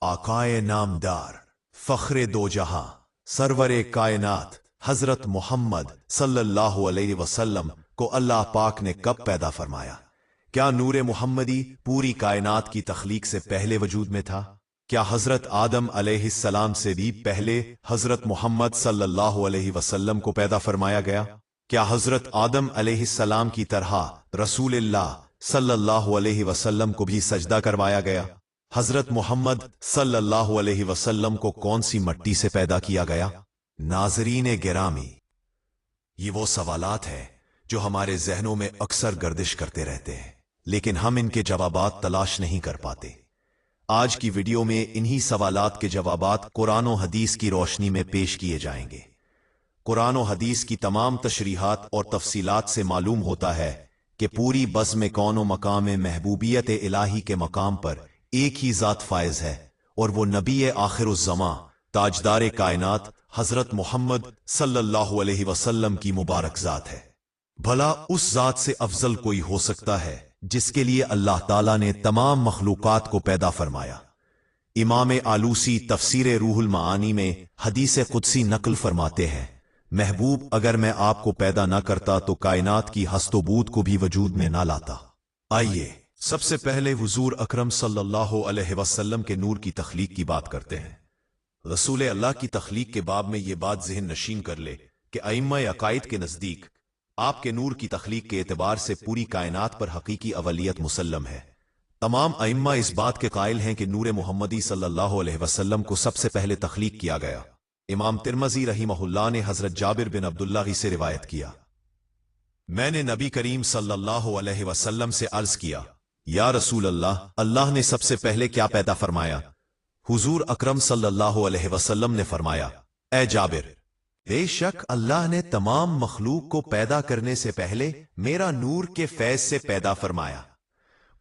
आकाए नामदार फख्रे दो जहां सरवरे कायनात हजरत मोहम्मद सल्लल्लाहु अलैहि वसल्लम को अल्लाह पाक ने कब पैदा फरमाया? क्या नूरे मुहम्मदी पूरी कायनात की तख्लीक से पहले वजूद में था? क्या हजरत आदम अलैहिस्सलाम से भी पहले हजरत मोहम्मद सल्लल्लाहु अलैहि वसल्लम को पैदा फरमाया गया? क्या हजरत आदम अलैहिस्सलाम की तरह रसूलुल्लाह सल्लल्लाहु अलैहि वसल्लम को भी सजदा करवाया गया? हजरत मोहम्मद सल्लल्लाहु अलैहि वसल्लम को कौन सी मट्टी से पैदा किया गया? नाज़रीन गिरामी, ये वो सवालात हैं जो हमारे जहनों में अक्सर गर्दिश करते रहते हैं, लेकिन हम इनके जवाबात तलाश नहीं कर पाते। आज की वीडियो में इन्हीं सवालात के जवाबात कुरान और हदीस की रोशनी में पेश किए जाएंगे। कुरान और हदीस की तमाम तशरीहात और तफसीलात से मालूम होता है कि पूरी बज़्म कौन व मकाम महबूबियत इलाही के मकाम पर एक ही ज़ात फायज है, और वो नबी आखिरुज़्ज़मां ताजदार कायनात हजरत मोहम्मद सल्लल्लाहु अलैहि वसल्लम की मुबारक ज़ात है। भला उस ज़ात से अफजल कोई हो सकता है जिसके लिए अल्लाह ताला ने तमाम मखलूकात को पैदा फरमाया? इमाम आलूसी तफसीर रूहुल मानी में हदीस कुदसी नकल फरमाते हैं, महबूब अगर मैं आपको पैदा न करता तो कायनात की हस्तोबूत को भी वजूद में ना लाता। आइए सबसे पहले हुजूर अकरम सल्लल्लाहु अलैहि वसल्लम के नूर की तख्लीक की बात करते हैं। रसूल अल्लाह की तख्लीक के बाब में यह बात ज़हन नशीन कर ले कि अइम्मा अकायद के नज़दीक आपके नूर की तख्लीक के एतबार से पूरी कायनात पर हकीकी अवलियत मुसल्लम है। तमाम अइम्मा इस बात के कायल हैं कि नूर मुहम्मदी सल्लल्लाहु अलैहि वसल्लम को सबसे पहले तख्लीक किया गया। इमाम तिर्मिज़ी रहीमहुल्लाह ने हजरत जाबिर बिन अब्दुल्लाह से रिवायत किया, मैंने नबी करीम सल्लल्लाहु अलैहि वसल्लम से अर्ज किया, या रसूल अल्लाह, अल्लाह ने सबसे पहले क्या पैदा फरमाया? हुजूर अकरम सल्लल्लाहु अलैहि वसल्लम ने फरमाया, ए जाबिर, बेशक अल्लाह ने तमाम मखलूक को पैदा करने से पहले मेरा नूर के फैज से पैदा फरमाया।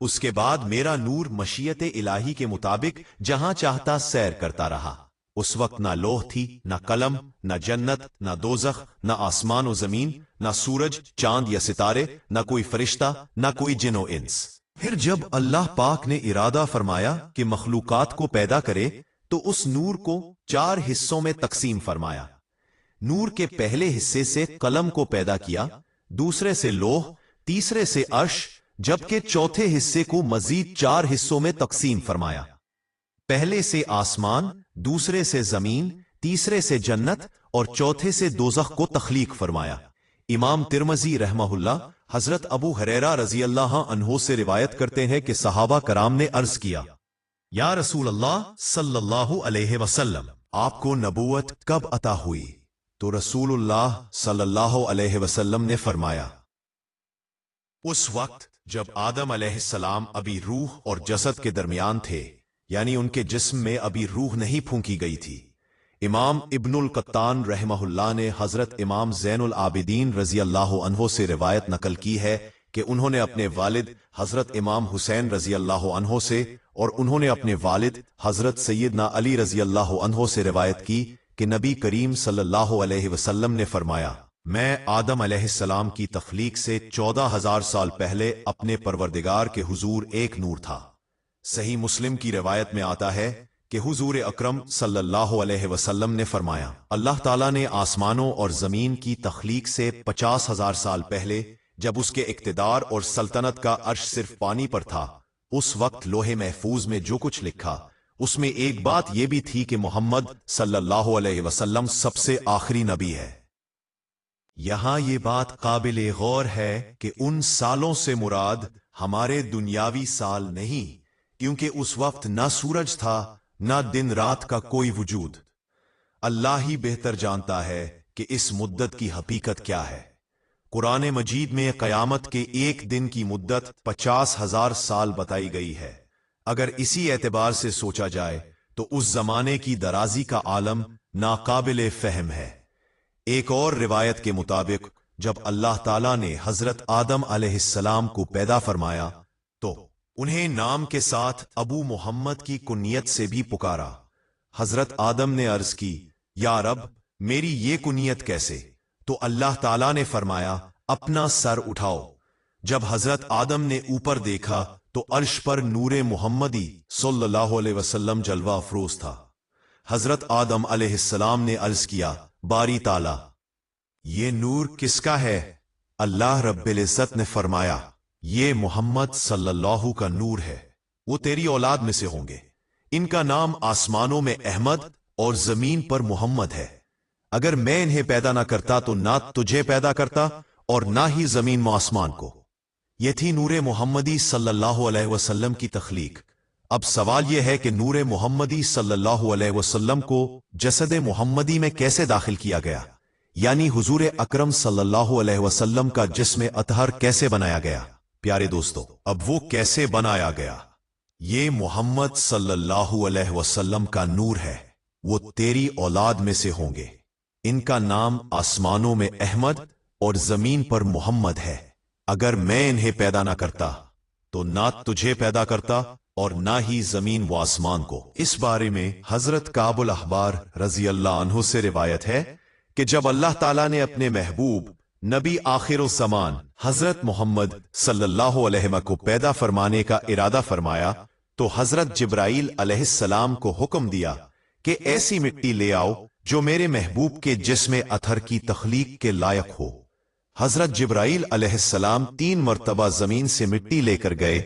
उसके बाद मेरा नूर मशीयत इलाही के मुताबिक जहां चाहता सैर करता रहा। उस वक्त ना लोह थी, ना कलम, ना जन्नत, ना दोजख, ना आसमान और जमीन, ना सूरज, चांद या सितारे, ना कोई फरिश्ता, ना कोई जिनो इंस। फिर जब अल्लाह पाक ने इरादा फरमाया कि मखलूकात को पैदा करे तो उस नूर को 4 हिस्सों में तकसीम फरमाया। नूर के पहले हिस्से से कलम को पैदा किया, दूसरे से लोह, तीसरे से अर्श, जबकि चौथे हिस्से को मजीद 4 हिस्सों में तकसीम फरमाया। पहले से आसमान, दूसरे से जमीन, तीसरे से जन्नत और चौथे से दोज़ख को तख्लीक फरमाया। इमाम तिर्मिज़ी रहमहुल्लाह हजरत अबू हुरैरा रज़ी अल्लाह अन्हु से रिवायत करते हैं कि सहाबा कराम ने अर्ज किया, या रसूल अल्लाह सल्लल्लाहु अलैहि वसल्लम, आपको नबूवत कब अता हुई? तो रसूलुल्लाह सल्लल्लाहु अलैहि वसल्लम ने फरमाया, उस वक्त जब आदम अलैहिस्सलाम अभी रूह और जसद के दरमियान थे, यानी उनके जिस्म में अभी रूह नहीं फूंकी गई थी। इमाम इब्नुल कत्तान रहमहुल्लाह ने हजरत इमाम ज़ैनुल आबिदीन रज़ी अल्लाह अन्हो से रिवायत नकल की है कि उन्होंने अपने वालिद हजरत इमाम हुसैन रज़ी अल्लाह अन्हो से और उन्होंने अपने वालिद हजरत सैयदना अली रज़ी अल्लाह अन्हो से रिवायत की कि नबी करीम सल्लल्लाहु अलैहि वसल्लम ने फरमाया, मैं आदम अलैहिस्सलाम की तख्लीक से 14,000 साल पहले अपने परवरदिगार के हुजूर एक नूर था। सही मुस्लिम की रिवायत में आता है कि हुजूर अकरम सल्लल्लाहु अलैहि वसल्लम ने फरमाया, अल्लाह ताला ने आसमानों और जमीन की तख्लीक से 50,000 साल पहले, जब उसके इक्तिदार और सल्तनत का अर्श सिर्फ पानी पर था, उस वक्त लोहे महफूज में जो कुछ लिखा उसमें एक बात यह भी थी कि मोहम्मद सल्लल्लाहु अलैहि वसल्लम सबसे आखिरी नबी है। यहां यह बात काबिल गौर है कि उन सालों से मुराद हमारे दुनियावी साल नहीं, क्योंकि उस वक्त ना सूरज था ना दिन रात का कोई वजूद। अल्लाह ही बेहतर जानता है कि इस मुद्दत की हकीकत क्या है। कुरान मजीद में कयामत के एक दिन की मुद्दत 50,000 साल बताई गई है। अगर इसी एतबार से सोचा जाए तो उस जमाने की दराजी का आलम नाकाबिल फहम है। एक और रिवायत के मुताबिक जब अल्लाह ताला ने हजरत आदम अलैहिस्सलाम को पैदा फरमाया तो उन्हें नाम के साथ अबू मोहम्मद की कुनियत से भी पुकारा। हजरत आदम ने अर्ज की, या रब, मेरी ये कुनियत कैसे? तो अल्लाह ताला ने फरमाया, अपना सर उठाओ। जब हजरत आदम ने ऊपर देखा तो अर्श पर नूरे मुहम्मदी सल्लल्लाहु अलैहि वसल्लम जलवा अफरोज था। हजरत आदम अलैहिस्सलाम ने अर्ज किया, बारी ताला, ये नूर किसका है? अल्लाह रब्बिल इज्जत ने फरमाया, ये मोहम्मद सल्लल्लाहु का नूर है, वो तेरी औलाद में से होंगे। इनका नाम आसमानों में अहमद और जमीन पर मोहम्मद है। अगर मैं इन्हें पैदा ना करता तो ना तुझे पैदा करता और ना ही जमीन व आसमान को। यह थी नूरे मोहम्मदी सल्लल्लाहु अलैहि वसल्लम की तख्लीक। अब सवाल यह है कि नूरे मोहम्मदी सल्लल्लाहु अलैहि वसल्लम को जसद मोहम्मदी में कैसे दाखिल किया गया, यानी हुजूर अकरम सल्लल्लाहु अलैहि वसल्लम का जिस्म अतहर कैसे बनाया गया। प्यारे दोस्तों, अब वो कैसे बनाया गया? ये मोहम्मद सल्लल्लाहु अलैहि वसल्लम का नूर है, वो तेरी औलाद में से होंगे। इनका नाम आसमानों में अहमद और जमीन पर मोहम्मद है। अगर मैं इन्हें पैदा ना करता तो ना तुझे पैदा करता और ना ही जमीन व आसमान को। इस बारे में हजरत काबुल अहबार रजी अल्लाह अन्हु से रिवायत है कि जब अल्लाह ताला ने अपने महबूब नबी आखिरुल ज़मान हजरत मोहम्मद सल्लल्लाहु अलैहि वसल्लम को पैदा फरमाने का इरादा फरमाया तो हजरत जिब्राइल अलैहिस्सलाम को हुक्म दिया कि ऐसी मिट्टी ले आओ जो मेरे महबूब के जिस्म अथर की तख्लीक के लायक हो। हजरत जिब्राइल अलैहिस्सलाम 3 मरतबा जमीन से मिट्टी लेकर गए,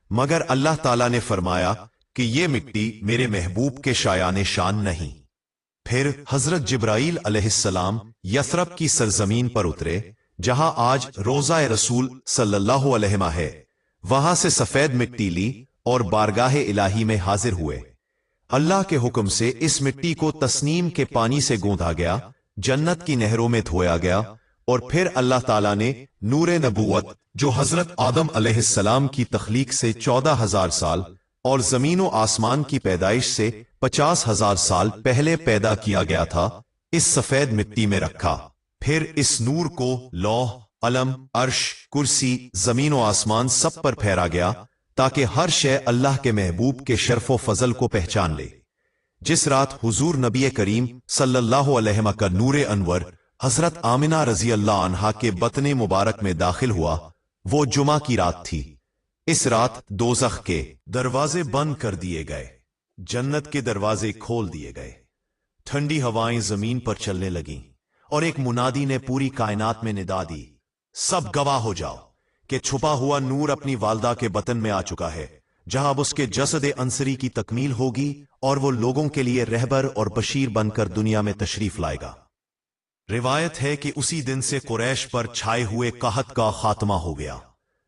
मगर अल्लाह ताला ने फरमाया कि ये मिट्टी मेरे महबूब के शायाने शान नहीं। फिर हजरत जिब्राइल अलैहिस्सलाम यथरब की सरजमीन पर उतरे, जहां आज रोज़ा रसूल सल्लल्लाहु अलैहि वसल्लम है। वहां से सफेद मिट्टी ली और बारगाह इलाही में हाजिर हुए। अल्लाह के हुक्म से इस मिट्टी को तस्नीम के पानी से गूंधा गया, जन्नत की नहरों में धोया गया और फिर अल्लाह ताला ने नूरे नबूवत जो हजरत आदम अलैहिस्सलाम की तख्लीक से 14,000 साल और जमीनों आसमान की पैदाइश से 50,000 साल पहले पैदा किया गया था, इस सफेद मिट्टी में रखा। फिर इस नूर को लौह, अलम, अर्श, कुर्सी, जमीन व आसमान सब पर फहरा गया ताकि हर शय अल्लाह के महबूब के शर्फ व फजल को पहचान ले। जिस रात हुजूर नबी करीम सल्लल्लाहु अलैहि वसल्लम का नूरे अनवर हजरत आमिना रजी अल्लाह अन्हा के बतने मुबारक में दाखिल हुआ, वो जुमा की रात थी। इस रात दोज़ख के दरवाजे बंद कर दिए गए, जन्नत के दरवाजे खोल दिए गए, ठंडी हवाएं जमीन पर चलने लगीं और एक मुनादी ने पूरी कायनात में निदा दी, सब गवाह हो जाओ कि छुपा हुआ नूर अपनी वालदा के बतन में आ चुका है, जहां अब उसके जसद अंसरी की तकमील होगी और वो लोगों के लिए रहबर और बशीर बनकर दुनिया में तशरीफ लाएगा। रिवायत है कि उसी दिन से कुरैश पर छाए हुए कहत का खात्मा हो गया।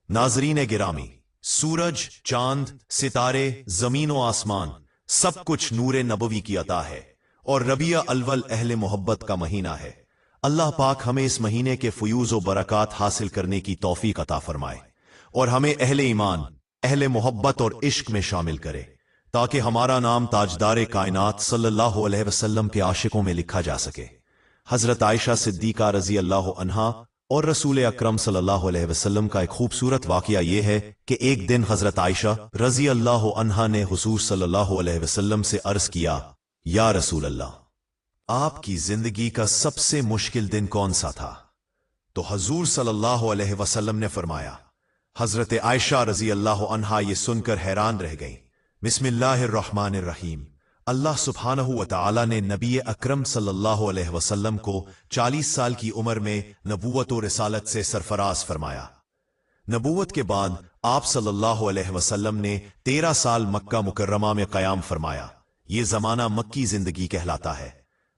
नाजरीन गिरामी, सूरज, चांद, सितारे, जमीन व आसमान सब कुछ नूरे नबवी की अता है और रबिया अल्वल अहले मोहब्बत का महीना है। अल्लाह पाक हमें इस महीने के फयूज व बरक़ात हासिल करने की तौफीक अता फरमाए और हमें अहले ईमान, अहले मोहब्बत और इश्क में शामिल करे, ताकि हमारा नाम ताजदार कायनात सल्लल्लाहु अलैहि वसल्लम के आशिकों में लिखा जा सके। हजरत आयशा सिद्दीका रजी अल्लाह अन्हा और रसूल अकरम सल्लल्लाहु अलैहि वसल्लम का एक खूबसूरत वाकया यह है कि एक दिन हजरत आयशा रजी अल्लाह अन्हा ने हुजूर सल्लल्लाहु अलैहि वसल्लम से अर्ज किया, या रसूल अल्लाह, आपकी जिंदगी का सबसे मुश्किल दिन कौन सा था? तो हुजूर सल्लल्लाहु अलैहि वसल्लम ने फरमाया। हजरत आयशा रजी अल्लाह अन्हा ये सुनकर हैरान रह गईं। बिस्मिल्लाहिर्रहमानिर्रहीम। अल्लाह सुब्हानहु व तआला ने नबी अकरम सल्लल्लाहु अलैहि वसल्लम को 40 साल की उम्र में नबूवत और रिसालत से सरफराज फरमाया। नबूवत के बाद आप सल्लल्लाहु अलैहि वसल्लम ने 13 साल मक्का मुकर्रमा में क़याम फरमाया। ये जमाना मक्की जिंदगी कहलाता है।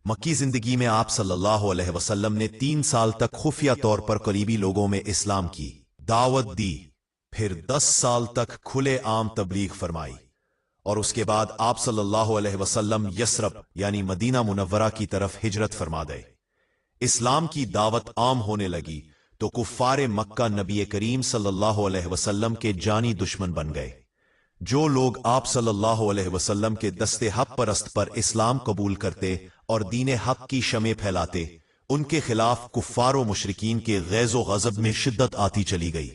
मक्की जिंदगी में आप सल्लल्लाहु अलैहि वसल्लम ने 3 साल तक खुफिया तौर पर करीबी लोगों में इस्लाम की दावत दी, फिर 10 साल तक खुले आम तबलीग फरमाई और उसके बाद आप सल्लल्लाहु अलैहि वसल्लम यसरब यानी मदीना मुनव्वरा की तरफ हिजरत फरमा गए। इस्लाम की दावत आम होने लगी तो कुफ्फारे मक्का नबी करीम सल्लल्लाहु अलैहि वसल्लम के जानी दुश्मन बन गए। जो लोग आप सल्लल्लाहु अलैहि वसल्लम के दस्ते हक परस्त पर इस्लाम कबूल करते और दीन हक की शमे फैलाते, उनके खिलाफ कुफ्फार व मुशरिकीन के गैज़ व गज़ब में शिद्दत आती चली गई।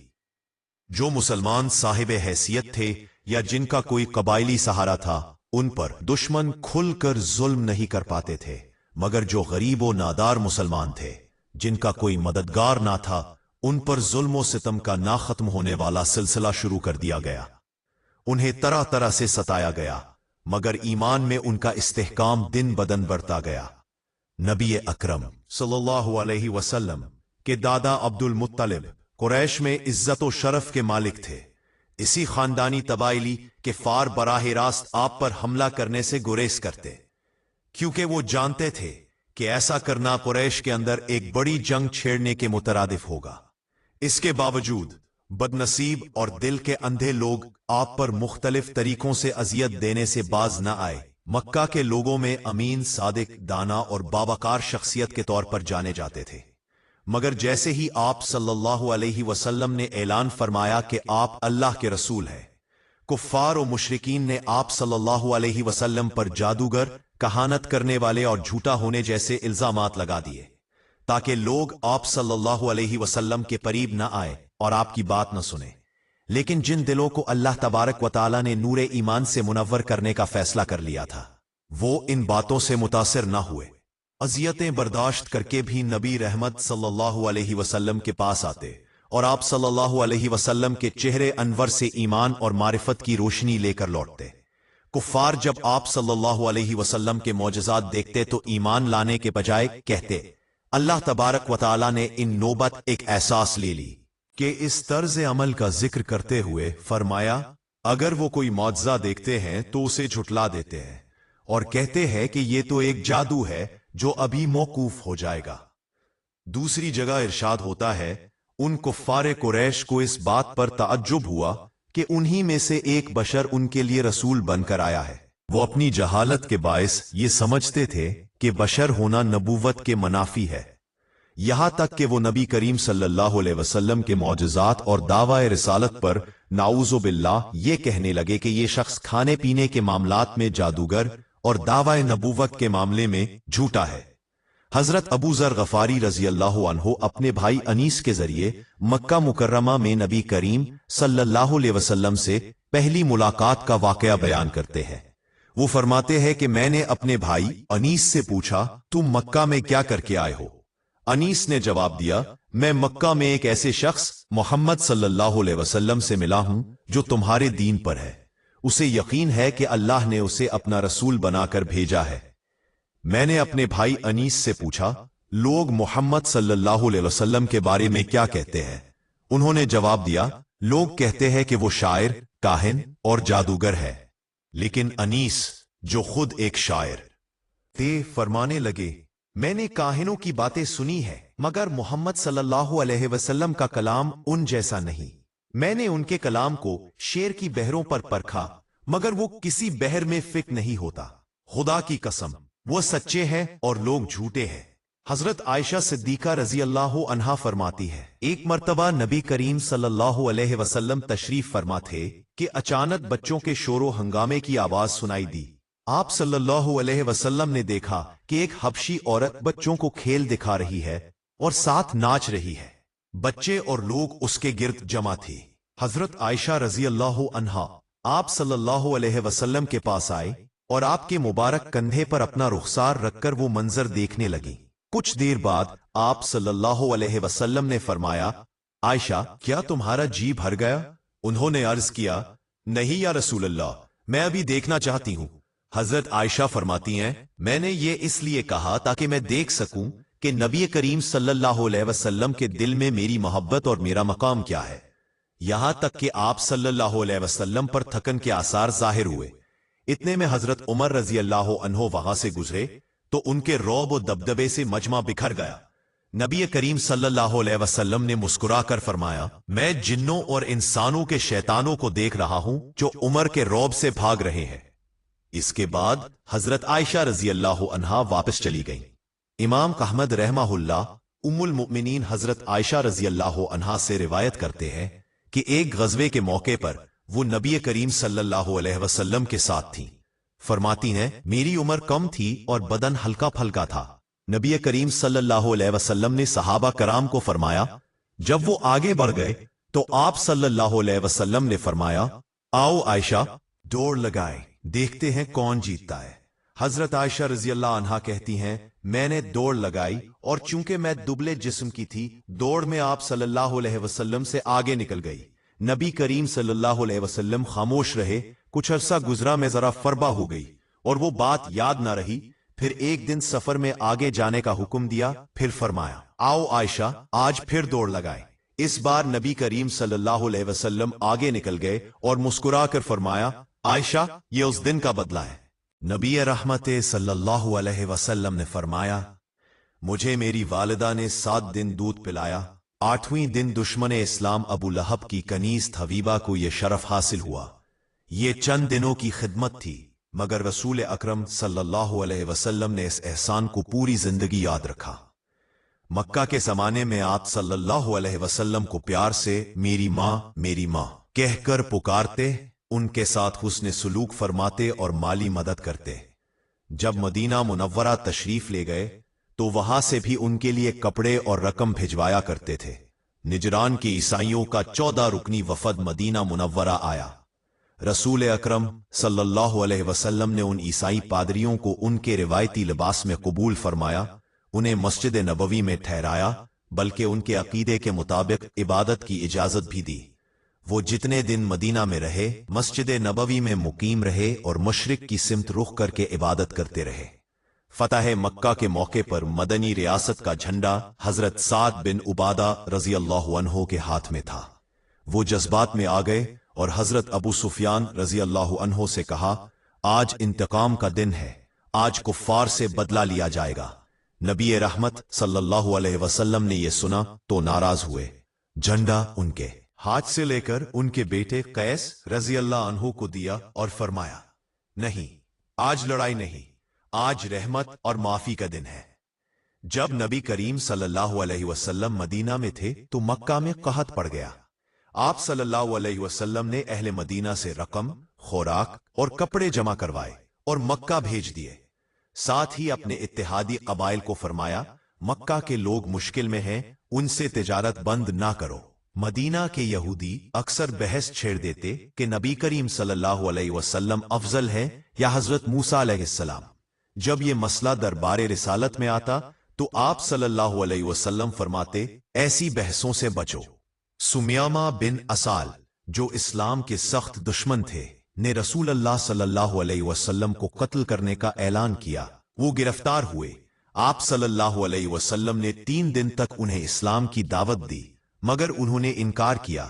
जो मुसलमान साहिब हैसियत थे या जिनका कोई कबाइली सहारा था, उन पर दुश्मन खुलकर जुल्म नहीं कर पाते थे, मगर जो गरीब व नादार मुसलमान थे, जिनका कोई मददगार ना था, उन पर जुल्म व सितम का ना खत्म होने वाला सिलसिला शुरू कर दिया गया। उन्हें तरह तरह से सताया गया, मगर ईमान में उनका इस्तेहकाम दिन बदन बढ़ता गया। नबी अकरम सल्लल्लाहु अलैहि वसल्लम के दादा अब्दुल मुत्तलिब कुरैश में इज्जत व शरफ के मालिक थे। इसी खानदानी तबाइली के फार बराह रास्त आप पर हमला करने से गुरेज करते, क्योंकि वो जानते थे कि ऐसा करना कुरैश के अंदर एक बड़ी जंग छेड़ने के मुतरादिफ होगा। इसके बावजूद बदनसीब और दिल के अंधे लोग आप पर मुख्तलिफ तरीकों से अजियत देने से बाज न आए। मक्का के लोगों में अमीन, सादिक, दाना और बावकार शख्सियत के तौर पर जाने जाते थे, मगर जैसे ही आप सल्लल्लाहु अलैहि वसल्लम ने ऐलान फरमाया कि आप अल्लाह के रसूल हैं, कुफ्फार और मुशरिकीन ने आप सल्लल्लाहु अलैहि वसल्लम पर जादूगर, कहानत करने वाले और झूठा होने जैसे इल्जामात लगा दिए, ताकि लोग आप सल्लल्लाहु अलैहि वसल्लम के करीब न आए और आपकी बात न सुने। लेकिन जिन दिलों को अल्लाह तबारक व तआला ने नूरे ईमान से मुनव्वर करने का फैसला कर लिया था, वो इन बातों से मुतासिर न हुए। अजियतें बर्दाश्त करके भी नबी रहमत सल्लल्लाहु अलैहि वसल्लम के पास आते और आप सल्लल्लाहु अलैहि वसल्लम के चेहरे अनवर से ईमान और मारिफत की रोशनी लेकर लौटते। कुफ्फार जब आप सल्लल्लाहु अलैहि वसल्लम के मौजज़ात देखते तो ईमान लाने के बजाय कहते, अल्लाह तबारक व तआला ने इन नौबत एक एहसास ले ली कि इस तर्ज अमल का जिक्र करते हुए फरमाया, अगर वो कोई मौजज़ा देखते हैं तो उसे झुटला देते हैं और कहते हैं कि ये तो एक जादू है जो अभी मौकूफ हो जाएगा। दूसरी जगह इरशाद होता है, उन कुफ्फारे कुरैश को इस बात पर ताज्जुब हुआ कि उन्हीं में से एक बशर उनके लिए रसूल बनकर आया है। वो अपनी जहालत के बायस ये समझते थे कि बशर होना नबूवत के मनाफी है, यहां तक कि वो नबी करीम सल्लल्लाहु अलैहि वसल्लम के मौजज़ात और दावा रिसालत पर नाऊज़ु बिल्लाह ये कहने लगे कि ये शख्स खाने पीने के मामलात में जादूगर और दावा नबूवत के मामले में झूठा है। हजरत अबू ज़र गफारी रजी अल्लाहु अन्हु अपने भाई अनीस के जरिए मक्का मुकर्रमा में नबी करीम सल्लल्लाहु अलैहि वसल्लम से पहली मुलाकात का वाकया बयान करते हैं। वो फरमाते हैं कि मैंने अपने भाई अनीस से पूछा, तुम मक्का में क्या करके आए हो? अनीस ने जवाब दिया, मैं मक्का में एक ऐसे शख्स मोहम्मद सल्लल्लाहु अलैहि वसल्लम से मिला हूं जो तुम्हारे दीन पर है। उसे यकीन है कि अल्लाह ने उसे अपना रसूल बनाकर भेजा है। मैंने अपने भाई अनीस से पूछा, लोग मोहम्मद सल्लल्लाहु अलैहि वसल्लम के बारे में क्या कहते हैं? उन्होंने जवाब दिया, लोग कहते हैं कि वो शायर, काहिन और जादूगर है। लेकिन अनीस, जो खुद एक शायर थे, फरमाने लगे, मैंने काहिनों की बातें सुनी है, मगर मोहम्मद सल्लल्लाहु अलैहि वसल्लम का कलाम उन जैसा नहीं। मैंने उनके कलाम को शेर की बहरों पर परखा, मगर वो किसी बहर में फिक नहीं होता। खुदा की कसम, वो सच्चे हैं और लोग झूठे हैं। हजरत आयशा सिद्दीका रजी अल्लाह अन्हा फरमाती है, एक मर्तबा नबी करीम सल्लल्लाहु अलैहि वसल्लम तशरीफ फरमा थे कि अचानक बच्चों के शोरो हंगामे की आवाज सुनाई दी। आप सल्लल्लाहु अलैहि वसल्लम ने देखा कि एक हबशी औरत बच्चों को खेल दिखा रही है और साथ नाच रही है। बच्चे और लोग उसके गिर्द जमा थे। हजरत आयशा रजी अल्लाह अन्हा आप सल्लल्लाहु अलैहि वसल्लम के पास आए और आपके मुबारक कंधे पर अपना रुखसार रखकर वो मंजर देखने लगी। कुछ देर बाद आप सल्लल्लाहु अलैहि वसल्लम ने फरमाया, आयशा, क्या तुम्हारा जी भर गया? उन्होंने अर्ज किया, नहीं या रसूल अल्लाह, मैं अभी देखना चाहती हूँ। हजरत आयशा फरमाती हैं, मैंने ये इसलिए कहा ताकि मैं देख सकूं कि नबी करीम सल्लल्लाहु अलैहि वसल्लम के दिल में मेरी मोहब्बत और मेरा मकाम क्या है। यहां तक कि आप सल्लल्लाहु अलैहि वसल्लम पर थकन के आसार जाहिर हुए। इतने में हजरत उमर रजी अल्लाह अन्हो वहां से गुजरे तो उनके रौब और दबदबे से मजमा बिखर गया। नबी करीम सल्लल्लाहु अलैहि वसल्लम ने मुस्कुराकर फरमाया, मैं जिन्नों और इंसानों के शैतानों को देख रहा हूं जो उमर के रौब से भाग रहे हैं। इसके बाद हजरत आयशा रजी अल्लाह अन्हा वापस चली गईं। इमाम अहमद रहमहुल्लाह उम्मुल मुमिनीन हजरत आयशा रजी अल्लाह अन्हा से रिवायत करते हैं कि एक गजवे के मौके पर वो नबी करीम सल्लल्लाहु अलैहि वसल्लम के साथ थीं। फरमाती हैं, मेरी उम्र कम थी और बदन हल्का फल्का था। नबी करीम सल्लल्लाहु अलैहि वसल्लम ने सहाबा कराम को फरमाया, जब वो आगे बढ़ गए तो आप सल्लल्लाहु अलैहि वसल्लम ने फरमाया, आओ आयशा, दौड़ लगाए, देखते हैं कौन जीतता है। हजरत आयशा रजी अल्लाह अन्हा कहती हैं, मैंने दौड़ लगाई और चूंकि मैं दुबले जिस्म की थी, दौड़ में आप सल्लल्लाहु अलैहि वसल्लम से आगे निकल गई। नबी करीम सल्लल्लाहु अलैहि वसल्लम खामोश रहे। कुछ अरसा गुजरा, में जरा फरबा हो गई और वो बात याद ना रही। फिर एक दिन सफर में आगे जाने का हुक्म दिया। फिर फरमाया, आओ आयशा, आज फिर दौड़ लगाए। इस बार नबी करीम सल्लल्लाहु अलैहि वसल्लम आगे निकल गए और मुस्कुरा कर फरमाया, आयशा, ये उस दिन का बदला है। नबी रहमत सल्लल्लाहु अलैहि वसल्लम ने फरमाया, मुझे मेरी वालिदा ने 7 दिन दूध पिलाया। 8वें दिन दुश्मन इस्लाम अबू लहब की कनीज हबीबा को यह शरफ हासिल हुआ। ये चंद दिनों की खिदमत थी, मगर रसूल अकरम सल्लल्लाहु अलैहि वसल्लम ने इस एहसान को पूरी जिंदगी याद रखा। मक्का के जमाने में आप सल्लल्लाहु अलैहि वसल्लम को प्यार से मेरी माँ कहकर पुकारते, उनके साथ हुस्न सुलूक फरमाते और माली मदद करते। जब मदीना मुनव्वरा तशरीफ ले गए तो वहां से भी उनके लिए कपड़े और रकम भिजवाया करते थे। निजरान के ईसाइयों का 14 रुकनी वफद मदीना मुनव्वरा आया। रसूल अकरम सल्लल्लाहु अलैहि वसल्लम ने उन ईसाई पादरियों को उनके रिवायती लिबास में कबूल फरमाया, उन्हें मस्जिद नबवी में ठहराया, बल्कि उनके अकीदे के मुताबिक इबादत की इजाजत भी दी। वो जितने दिन मदीना में रहे, मस्जिद नबवी में मुकीम रहे और मशरिक की सिमत रुख करके इबादत करते रहे। फतह मक्का के मौके पर मदनी रियासत का झंडा हजरत साद बिन उबादा रजी अल्लाहु अन्हो के हाथ में था। वो जज्बात में आ गए और हजरत अबू सुफियान रजी अल्लाहु अन्हो से कहा, आज इंतकाम का दिन है, आज कुफ्फार से बदला लिया जाएगा। नबी रहमत सल्लल्लाहु अलैहि वसल्लम ने यह सुना तो नाराज हुए। झंडा उनके हाथ से लेकर उनके बेटे कैस रजी अल्लाह अन्हो को दिया और फरमाया, नहीं, आज लड़ाई नहीं, आज रहमत और माफी का दिन है। जब नबी करीम सल्लल्लाहु अलैहि वसल्लम मदीना में थे तो मक्का में कहत पड़ गया। आप सल्लल्लाहु अलैहि वसल्लम ने अहले मदीना से रकम, खुराक और कपड़े जमा करवाए और मक्का भेज दिए। साथ ही अपने इत्तेहादी कबाइल को फरमाया, मक्का के लोग मुश्किल में हैं, उनसे तिजारत बंद ना करो। मदीना के यहूदी अक्सर बहस छेड़ देते कि नबी करीम सल्लल्लाहु अलैहि वसल्लम अफजल है या हजरत मूसा अलैहिस्सलाम। जब ये मसला दरबारे रिसालत में आता तो आप सल्लल्लाहु अलैहि वसल्लम फरमाते, ऐसी बहसों से बचो। सुमयामा बिन असाल, जो इस्लाम के सख्त दुश्मन थे, ने रसूल अल्लाह सल्लल्लाहु अलैहि वसल्लम को कत्ल करने का ऐलान किया। वो गिरफ्तार हुए। आप सल्लल्लाहु अलैहि वसल्लम ने 3 दिन तक उन्हें इस्लाम की दावत दी, मगर उन्होंने इनकार किया।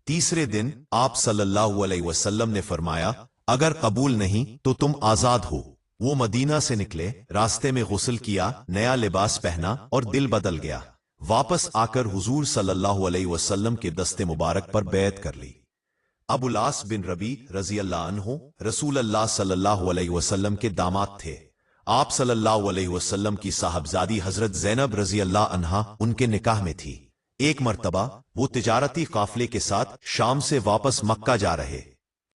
तीसरे दिन आप सल्लल्लाहु अलैहि वसल्लम ने फरमाया, अगर कबूल नहीं तो तुम आजाद हो। वो मदीना से निकले, रास्ते में गुस्ल किया, नया लिबास पहना और दिल बदल गया। वापस आकर हुजूर सल्लल्लाहु अलैहि वसल्लम के दस्ते मुबारक पर बैत कर ली। अबुल आस बिन रबी रजी अल्लाह अन्हु रसूल अल्लाह सल्लल्लाहु अलैहि वसल्लम के दामाद थे। आप सल्लल्लाहु अलैहि वसल्लम की साहबजादी हजरत ज़ैनब रजी अल्लाह अन्हा उनके निकाह में थी। एक मर्तबा वो तिजारती काफले के साथ शाम से वापस मक्का जा रहे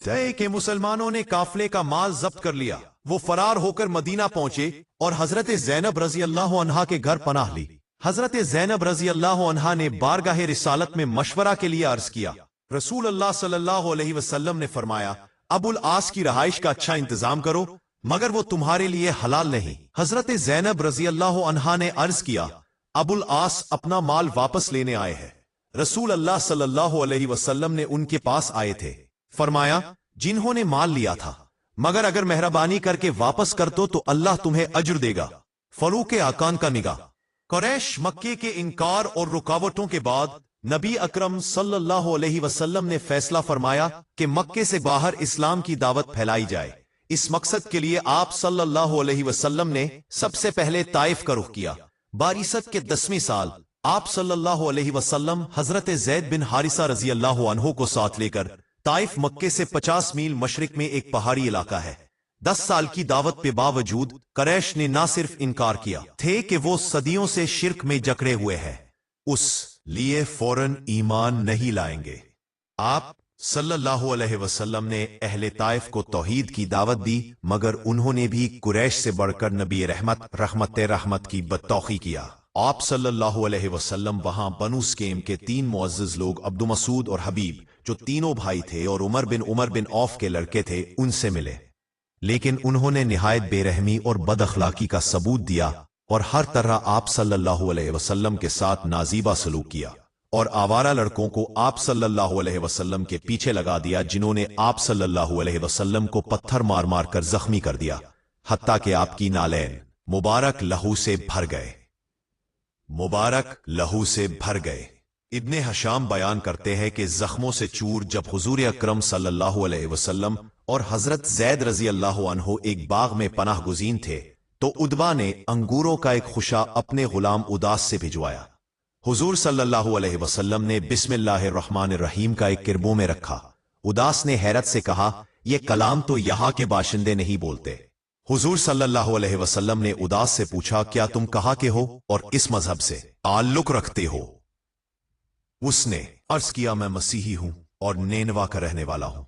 थे कि मुसलमानों ने काफले का माल जब्त कर लिया। वो फरार होकर मदीना पहुंचे और हजरत ज़ैनब रजी अल्लाह अन्हा के घर पनाह ली। हजरत ज़ैनब रजी अल्लाह अन्हा ने बारगाह रिसालत में मशवरा के लिए अर्ज किया। रसूल अल्लाह सल्लल्लाहु अलैहि वसल्लम ने फरमाया, अबुल आस की रहाइश का अच्छा इंतजाम करो, मगर वो तुम्हारे लिए हलाल नहीं। हजरत ज़ैनब रजी अल्लाह अन्हा ने अर्ज किया, अबुल आस अपना माल वापस लेने आए हैं। रसूल अल्लाह सल्लल्लाहु अलैहि वसल्लम ने उनके पास आए थे। फरमाया, जिन्होंने माल लिया था, मगर अगर मेहरबानी करके वापस कर दो तो अल्लाह तुम्हें अज्र देगा। फरूक आकान का निगाह। कुरैश मक्के के इनकार और रुकावटों के बाद नबी अकरम सल्लल्लाहु अलैहि वसल्लम ने फैसला फरमाया कि मक्के से बाहर इस्लाम की दावत फैलाई जाए। इस मकसद के लिए आप सल्लल्लाहु अलैहि वसल्लम ने सबसे पहले ताइफ का रुख किया। बारिसत के 10वें साल आप सल्लल्लाहु अलैहि वसल्लम हजरत ज़ैद बिन हारिसा रजी अल्लाह अन्हु को साथ लेकर, ताइफ मक्के से 50 मील मशरिक में एक पहाड़ी इलाका है। 10 साल की दावत के बावजूद कुरैश ने ना सिर्फ इनकार किया थे कि वो सदियों से शिर्क में जकड़े हुए हैं, उस लिए फौरन ईमान नहीं लाएंगे। आप सल्लल्लाहु अलैहि वसल्लम ने अहले ताइफ को तौहीद की दावत दी, मगर उन्होंने भी कुरैश से बढ़कर नबी रहमत की बदतौखी किया। आप सल्लल्लाहु अलैहि वसल्लम वहां बनु स्केम के 3 मुअज़्ज़िज़ लोग अब्दु मसूद और हबीब, जो तीनों भाई थे और उमर बिन औफ के लड़के थे, उनसे मिले। लेकिन उन्होंने निहायत बेरहमी और बदअखलाकी का सबूत दिया और हर तरह आप सल्लल्लाहु अलैहि वसल्लम के साथ नाजीबा सलूक किया। और आवारा लड़कों को आप सल्लल्लाहु अलैहि वसल्लम के पीछे लगा दिया, जिन्होंने आप सल्लल्लाहु अलैहि वसल्लम को पत्थर मार मार कर जख्मी कर दिया, हत्ता कि आपकी नालैन मुबारक लहू से भर गए, मुबारक लहू से भर गए। इब्ने हशाम बयान करते हैं कि जख्मों से चूर जब हुजूर अकरम सल्लल्लाहु अलैहि वसल्लम और हजरत जैद रजी अल्लाह अन्हु एक बाग में पनाह गुज़ीन थे, तो उद्बा ने अंगूरों का एक खुशा अपने गुलाम उदास से भिजवाया। हुजूर सल्लल्लाहु अलैहि वसल्लम ने बिस्मिल्लाहिर्रहमानिर्रहीम का एक किरबों में रखा। उदास ने हैरत से कहा, यह कलाम तो यहाँ के बाशिंदे नहीं बोलते। हुजूर सल्लल्लाहु अलैहि वसल्लम ने उदास से पूछा, क्या तुम कहाँ के हो और इस मजहब से ताल्लुक रखते हो? उसने अर्ज किया, मैं मसीही हूं और नेनवा का रहने वाला हूं।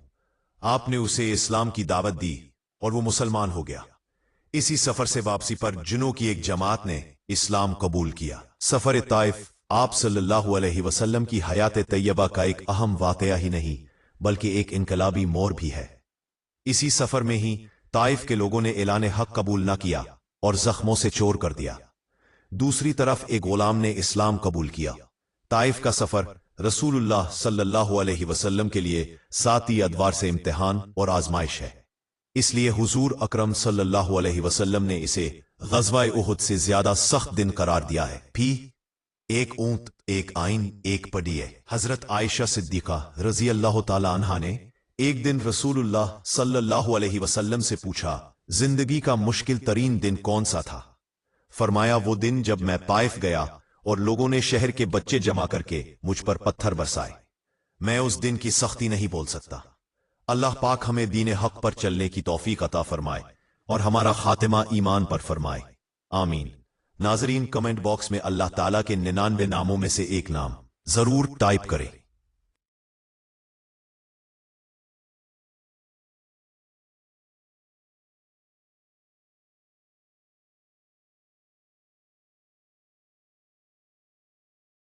आपने उसे इस्लाम की दावत दी और वो मुसलमान हो गया। इसी सफर से वापसी पर जिनों की एक जमात ने इस्लाम कबूल किया। सफर ताइफ आप सल्लल्लाहु अलैहि वसल्लम की हयात तैयबा का एक अहम वाकया ही नहीं बल्कि एक इनकलाबी मोड़ भी है। इसी सफर में ही ताइफ के लोगों ने ऐलान हक कबूल न किया और जख्मों से चोर कर दिया। दूसरी तरफ एक गुलाम ने इस्लाम कबूल किया। ताइफ का सफर रसूलुल्लाह सल्लल्लाहु अलैहि वसल्लम के लिए साती अदवार से इम्तिहान और आजमाइश है। इसलिए हुजूर अकरम सल्लल्लाहु अलैहि वसल्लम ने इसे ग़ज़वा उहुद से ज्यादा सख्त दिन करार दिया है। भी एक ऊंट, एक आइन, एक पडिये। हजरत आयशा सिद्दीका रजी अल्लाह ताला अन्हा ने एक दिन रसूलुल्लाह सल्लल्लाहु अलैहि वसल्लम से पूछा, जिंदगी का मुश्किल तरीन दिन कौन सा था? फरमाया, वो दिन जब मैं ताइफ गया और लोगों ने शहर के बच्चे जमा करके मुझ पर पत्थर बरसाए। मैं उस दिन की सख्ती नहीं बोल सकता। अल्लाह पाक हमें दीन हक पर चलने की तौफीक अता फरमाए और हमारा खातिमा ईमान पर फरमाए, आमीन। नाजरीन, कमेंट बॉक्स में अल्लाह ताला के 99 नामों में से एक नाम जरूर टाइप करें।